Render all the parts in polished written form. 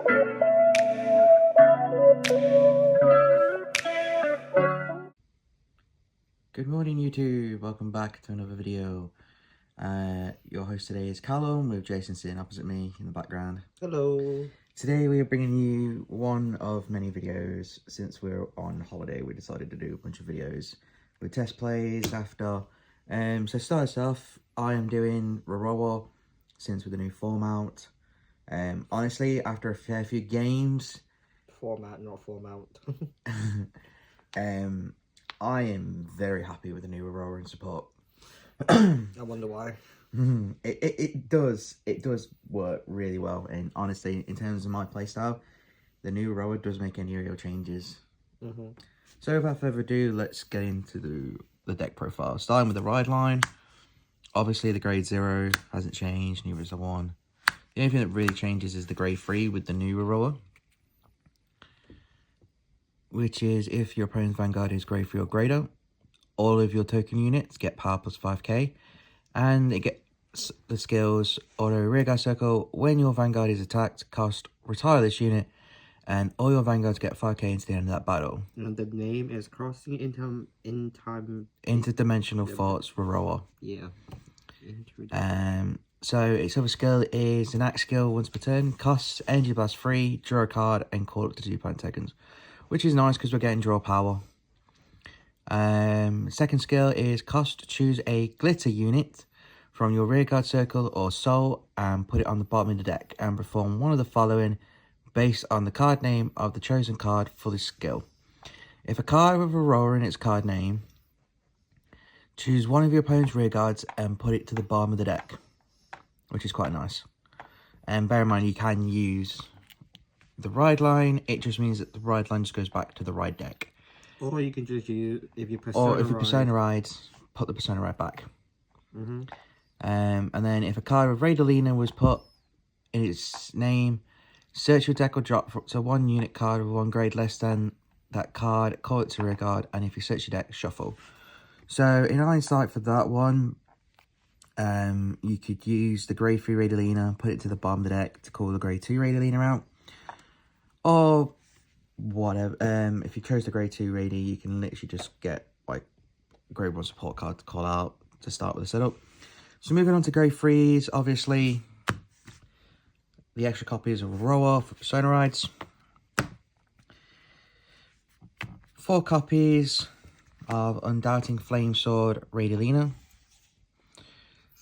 Good morning YouTube, welcome back to another video. Your host today is Callum with Jason sitting opposite me in the background. Hello. Today we are bringing you one of many videos. Since we're on holiday we decided to do a bunch of videos with test plays after. So start us off, I am doing Rorowa since with the new format. Honestly, after a fair few games... Format, not format. I am very happy with the new Rorowa in support. I wonder why. It does work really well, and honestly, in terms of my playstyle, the new Rorowa does make any real changes. So without further ado, let's get into the deck profile. Starting with the ride line. Obviously the grade 0 hasn't changed, neither is the 1. The only thing that really changes is the grade 3 with the new Rorowa, which is if your opponent's Vanguard is grade 3 or greater, all of your token units get power plus 5k, and it gets the skills auto rearguard circle. When your Vanguard is attacked, cast retire this unit, and all your Vanguards get 5k into the end of that battle. And the name is Crossing Interdimensional Thoughts Rorowa. Yeah. So its other skill is an axe skill once per turn, costs energy blast 3, draw a card, and call up to 2 opponent tokens, which is nice because we're getting draw power. Second skill is cost, choose a glitter unit from your rearguard circle or soul and put it on the bottom of the deck and perform one of the following based on the card name of the chosen card for this skill. If a card with Rorowa in its card name, choose one of your opponent's rearguards and put it to the bottom of the deck, which is quite nice. And bear in mind, you can use the ride line. It just means that the ride line just goes back to the ride deck. Or you can just use, if you persona rides, put the persona ride back. And then if a card with Radolina was put in its name, search your deck or drop for up to 1 unit card with 1 grade less than that card, call it to rearguard, and if you search your deck, shuffle. So in hindsight for that one, you could use the grade 3 Radolina, put it to the bottom of the deck to call the grade 2 Radolina out. Or whatever. If you chose the grade 2 Radi, you can literally just get like a grade 1 support card to call out to start with the setup. So moving on to grade 3s, obviously the extra copies of Rorowa for persona rides. 4 copies of Undoubting Flame Sword Radolina.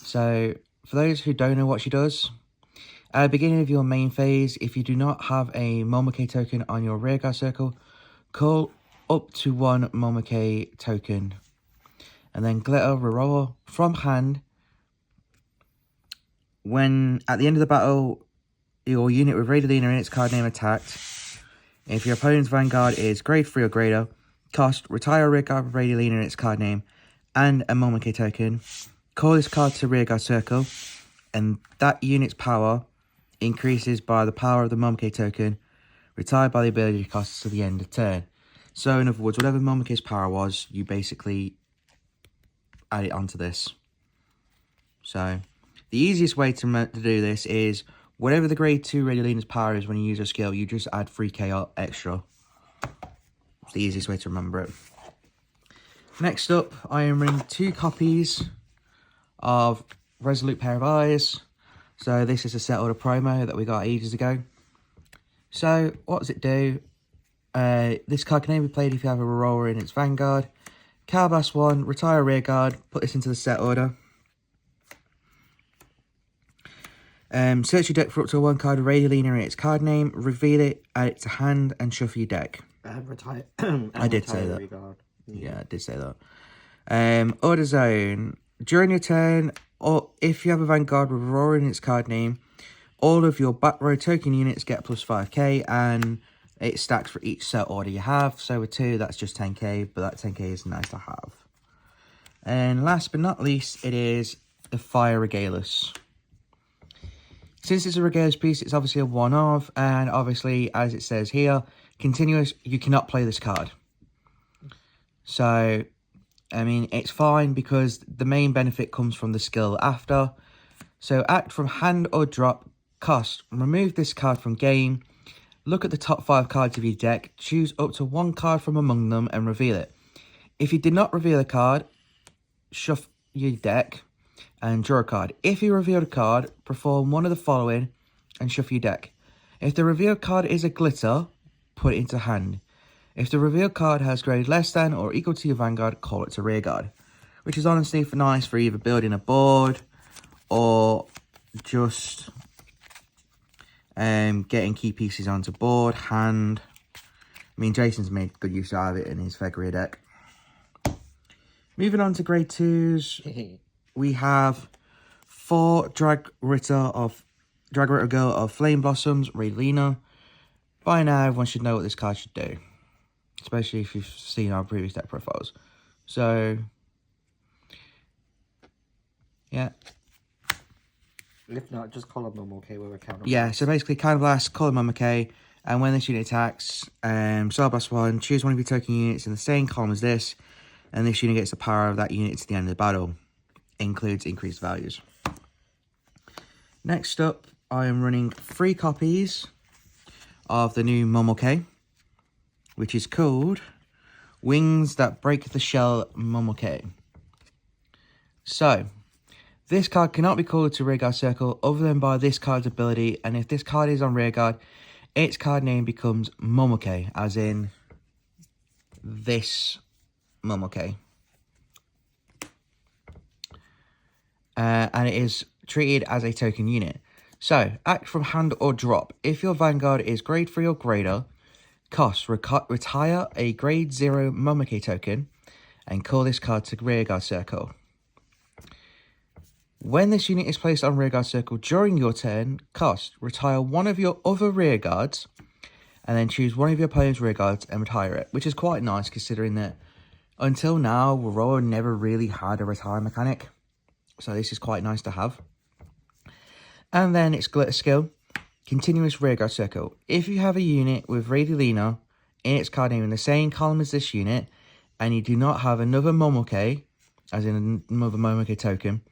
So for those who don't know what she does, at the beginning of your main phase, if you do not have a Momoke token on your rearguard circle, call up to 1 Momoke token. And then glitter Rorowa from hand. When at the end of the battle, your unit with Radolina in its card name attacked, if your opponent's Vanguard is grade 3 or greater, cost, retire a rearguard with Radolina in its card name and a Momoke token, call this card to rearguard circle, and that unit's power increases by the power of the Momoke token, retired by the ability costs to the end of turn. So in other words, whatever Momoke's power was, you basically add it onto this. So the easiest way to do this is whatever the grade 2 Radolina's power is when you use a skill, you just add 3k extra. It's the easiest way to remember it. Next up, I am running 2 copies of Resolute Pair of Eyes. So this is a set order promo that we got ages ago. So what does it do? This card can only be played if you have a Rorowa in its Vanguard. Carbas 1, retire rearguard, put this into the set order. Search your deck for up to 1 card of Radolina in its card name, reveal it, add it to hand, and shuffle your deck. Retire. I did say that. Yeah, I did say that. Order Zone. During your turn, or if you have a Vanguard with Rorowa in its card name, all of your back row token units get plus 5k, and it stacks for each set order you have. So with 2, that's just 10k, but that 10k is nice to have. And last but not least, it is the Fire Regalis. Since it's a Regalis piece, it's obviously a one-of, and obviously, as it says here, continuous, you cannot play this card. So, I mean, it's fine because the main benefit comes from the skill after. So, act from hand or drop, cost, remove this card from game, Look at the top 5 cards of your deck, choose up to 1 card from among them and reveal it. If you did not reveal a card, shuffle your deck and draw a card. If you revealed a card, perform one of the following and shuffle your deck. If the revealed card is a glitter, put it into hand. If the revealed card has grade less than or equal to your vanguard, call it to rearguard. Which is honestly nice for either building a board or just getting key pieces onto board, hand. I mean, Jason's made good use out of it in his Fegria deck. Moving on to grade 2s, we have 4 Drag Ritter Girl of Flame Blossoms, Raylina. By now, everyone should know what this card should do, especially if you've seen our previous deck profiles. So, yeah. If not, just call them okay with a counter. Yeah, so basically, Counterblast, call them okay, and when this unit attacks, Soul Blast 1, choose one of your token units in the same column as this, and this unit gets the power of that unit to the end of the battle. Includes increased values. Next up, I am running 3 copies of the new Momoke, which is called Wings That Break the Shell Momoke. So, this card cannot be called to Rearguard Circle other than by this card's ability, and if this card is on Rearguard, its card name becomes Momoke, as in this Momoke. And it is treated as a token unit. So, act from hand or drop. If your Vanguard is grade 3 or greater, cost, retire a grade 0 Momoke token and call this card to Rearguard Circle. When this unit is placed on Rearguard Circle during your turn, cost, retire one of your other Rearguards and then choose one of your opponent's Rearguards and retire it, which is quite nice considering that until now, Rorowa never really had a retire mechanic. So this is quite nice to have. And then it's Glitter Skill, Continuous Rearguard Circle. If you have a unit with Raylina in its card name in the same column as this unit, and you do not have another Momoke, as in another Momoke token,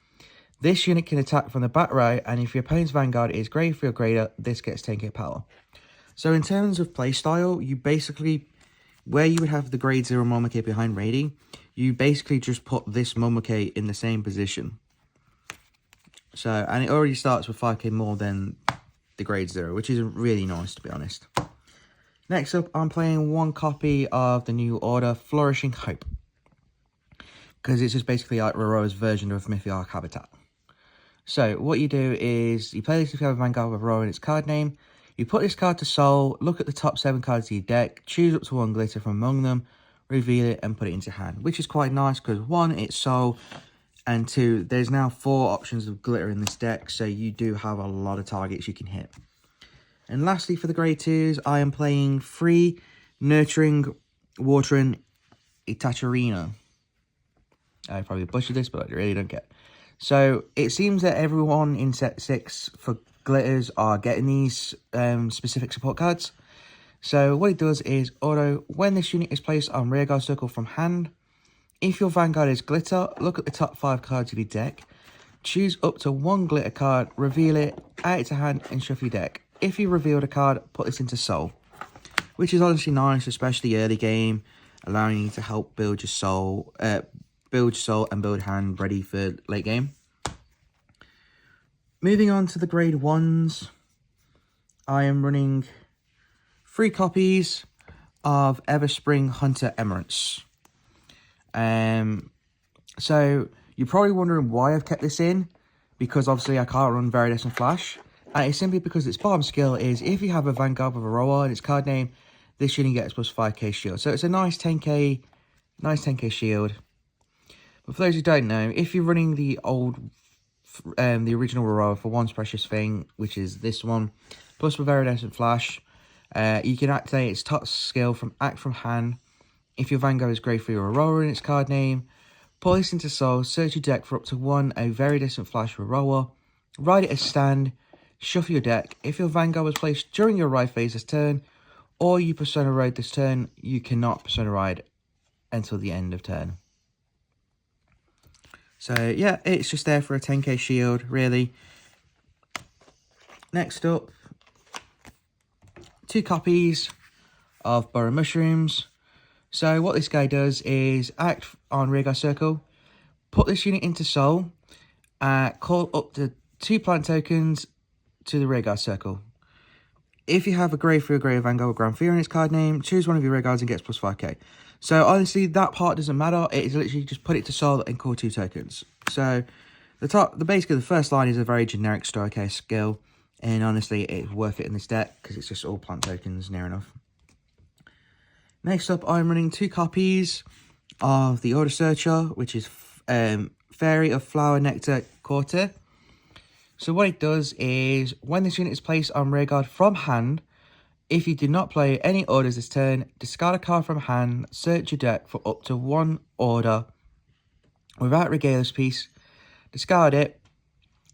this unit can attack from the back row, and if your opponent's Vanguard is grade 3 or greater, this gets 10k power. So in terms of playstyle, you basically, where you would have the grade 0 Momoke behind raiding, you basically just put this Momoke in the same position. So, and it already starts with 5k more than the grade 0, which is really nice, to be honest. Next up, I'm playing 1 copy of the new order, Flourishing Hope. Because it's just basically like Rorowa's version of Mythiarch Habitat. So, what you do is, you play this if you have a Vanguard with Rorowa in its card name. You put this card to soul, look at the top 7 cards of your deck, choose up to 1 glitter from among them, reveal it, and put it into hand. Which is quite nice, because 1, it's soul, and 2, there's now 4 options of glitter in this deck, so you do have a lot of targets you can hit. And lastly, for the grade 2s, I am playing 3 Nurturing, Watering, Itacharina. I probably butchered this, but I really don't get it. So, it seems that everyone in set 6 for glitters are getting these specific support cards. So, what it does is, auto, when this unit is placed on Rearguard Circle from hand, if your Vanguard is glitter, look at the top 5 cards of your deck, choose up to 1 glitter card, reveal it, add it to hand, and shuffle your deck. If you revealed a card, put this into soul, which is honestly nice, especially early game, allowing you to help build your soul and build hand ready for late game. Moving on to the grade 1s, I am running 3 copies of Everspring Hunter Emirates. So you're probably wondering why I've kept this in, because obviously I can't run Veridescent Flash, and it's simply because its bottom skill is if you have a Vanguard with a Rorowa in its card name, this unit gets plus 5k shield. So it's a nice 10k shield. But for those who don't know, if you're running the the original Rorowa for Once Precious Thing, which is this one, plus with Veridescent Flash, you can activate its top skill from Act from Hand. If your Vanguard is grade 3 or Rorowa in its card name, pull this into soul, search your deck for up to 1 a Veridescent Flash Rorowa, ride it as stand, shuffle your deck. If your Vanguard was placed during your ride phase this turn, or you Persona Ride this turn, you cannot Persona Ride until the end of turn. So yeah, it's just there for a 10k shield, really. Next up, 2 copies of Burrow Mushrooms. So what this guy does is act on Rearguard Circle, put this unit into Soul, call up to 2 plant tokens to the Rearguard Circle. If you have a Grave 3 or Grave Vanguard with Grand Fear in its card name, choose one of your Rearguards and gets plus 5k. So honestly, that part doesn't matter. It is literally just put it to Soul and call 2 tokens. So basically the first line is a very generic Stoic skill, and honestly, it's worth it in this deck because it's just all plant tokens near enough. Next up, I'm running 2 copies of the Order Searcher, which is Fairy of Flower Nectar Quarter. So what it does is, when this unit is placed on Rearguard from hand, if you do not play any orders this turn, discard a card from hand, search your deck for up to 1 order without Regale this piece, discard it,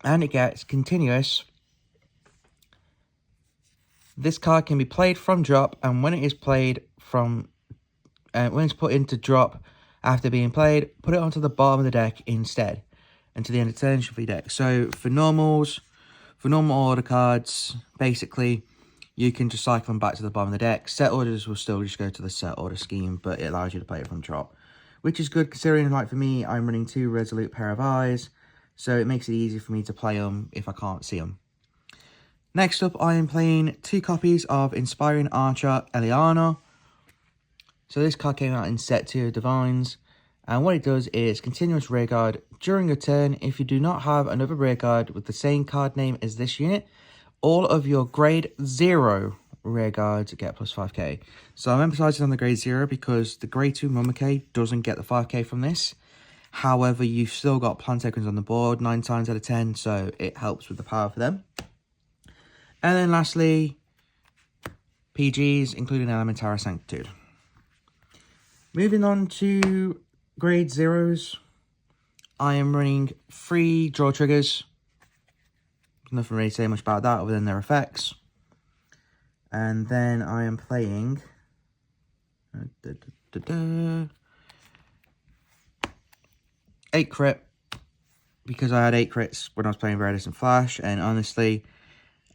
and it gets continuous. This card can be played from drop, and when it is played from, when it's put into drop after being played, put it onto the bottom of the deck instead, and to the end of turn shuffle your deck. So for normal order cards, basically you can just cycle them back to the bottom of the deck. Set orders will still just go to the set order scheme, but it allows you to play it from drop, which is good considering, like for me, I'm running 2 Resolute Pair of Eyes, so it makes it easy for me to play them if I can't see them. Next up, I am playing 2 copies of Inspiring Archer Eliana. So this card came out in set 2 of Divines, and what it does is continuous Rearguard. During your turn, if you do not have another Rearguard with the same card name as this unit, all of your grade 0 Rearguards get plus 5k. So I'm emphasizing on the grade 0 because the grade 2 Mumake doesn't get the 5k from this. However, you've still got plant tokens on the board 9 times out of 10, so it helps with the power for them. And then lastly, PGs, including Elementara Sanctitude. Moving on to grade 0s, I am running 3 draw triggers. Nothing really to say much about that other than their effects. And then I am playing 8 crit, because I had 8 crits when I was playing Very Distant Flash, and honestly,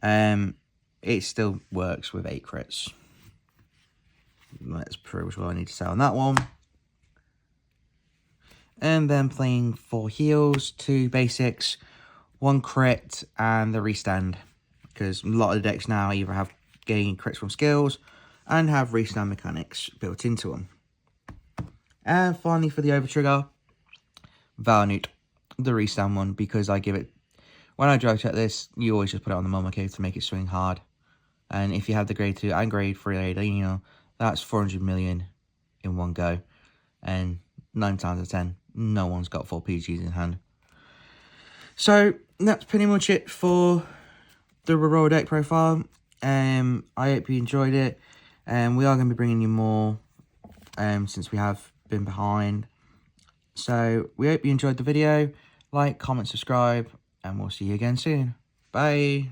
it still works with 8 crits. That's pretty much what I need to say on that one. And then playing 4 heals, 2 basics, 1 crit, and the restand. Because a lot of the decks now either have gaining crits from skills and have restand mechanics built into them. And finally for the overtrigger, Valnute, the restand one, because I give it, when I drag check this, you always just put it on the Momoko to make it swing hard. And if you have the grade 2 and grade 3 Adelino, that's 400 million in one go. And 9 times out of 10, no one's got 4 PGs in hand. So that's pretty much it for the Rorowa deck profile. I hope you enjoyed it. We are going to be bringing you more since we have been behind. So we hope you enjoyed the video. Like, comment, subscribe, and we'll see you again soon. Bye.